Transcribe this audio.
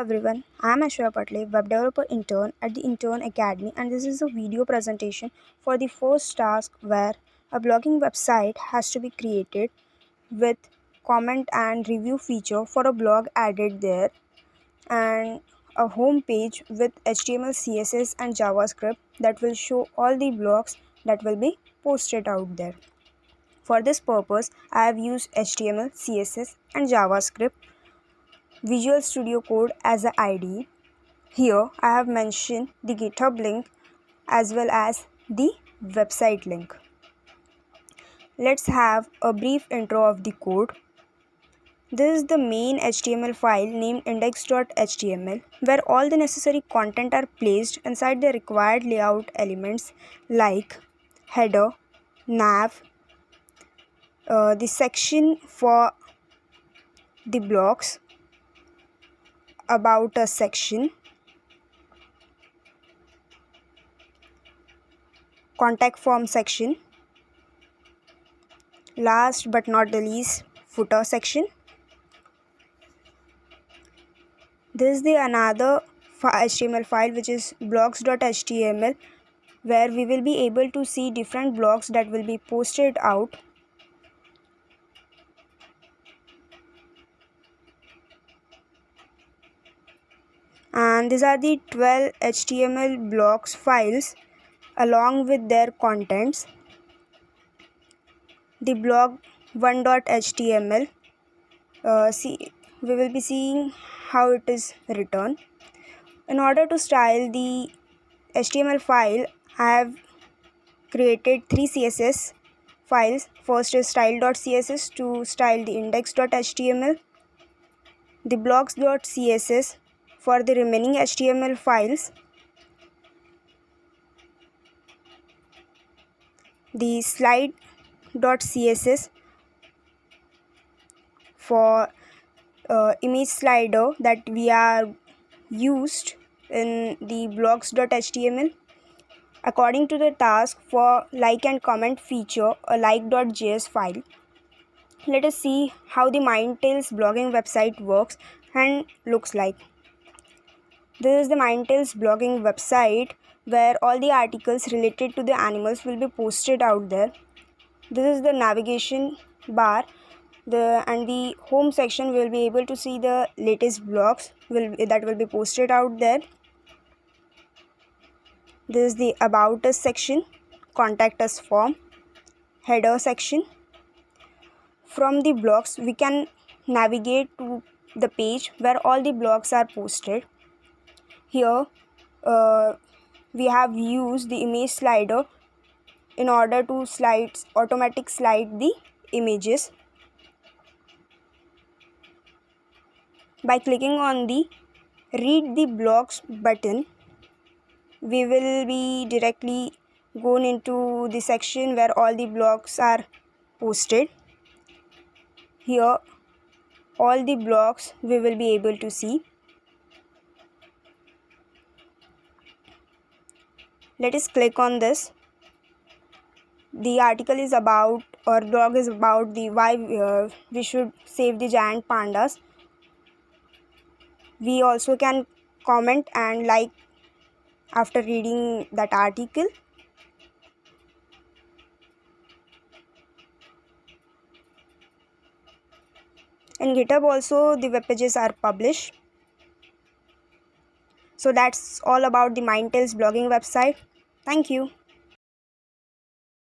everyone, I am Ashwara Patle, web developer intern at the Intern Academy, and this is a video presentation for the first task where a blogging website has to be created with comment and review feature for a blog added there, and a home page with HTML, CSS and JavaScript that will show all the blogs that will be posted out there. For this purpose, I have used HTML, CSS and JavaScript, Visual Studio Code as an IDE. Here I have mentioned the GitHub link as well as the website link. Let's have a brief intro of the code. This is the main HTML file named index.html where all the necessary content are placed inside the required layout elements like header, nav, the section for the blocks, about a section, contact form section, last but not the least, footer section. This is the another HTML file which is blogs.html where we will be able to see different blogs that will be posted out. And these are the 12 HTML blocks files along with their contents. The blog 1.html, we will be seeing how it is written. In order to style the HTML file, I have created 3 CSS files. First is style.css to style the index.html, the blogs.css for the remaining HTML files, the slide.css for image slider that we are used in the blogs.html. According to the task for like and comment feature, a like.js file. Let us see how the Mindtails blogging website works and looks like. This is the Mindtails blogging website where all the articles related to the animals will be posted out there. This is the navigation bar, and the home section will be able to see the latest blogs that will be posted out there. This is the about us section, contact us form, header section. From the blogs we can navigate to the page where all the blogs are posted. Here we have used the image slider in order to automatic slide the images. By clicking on the read the blogs button, we will be directly going into the section where all the blogs are posted. Here all the blogs we will be able to see. Let us click on this. The article is about, or blog is about the why we should save the giant pandas. We also can comment and like after reading that article. In GitHub also the web pages are published. So that's all about the Mindtails blogging website. Thank you.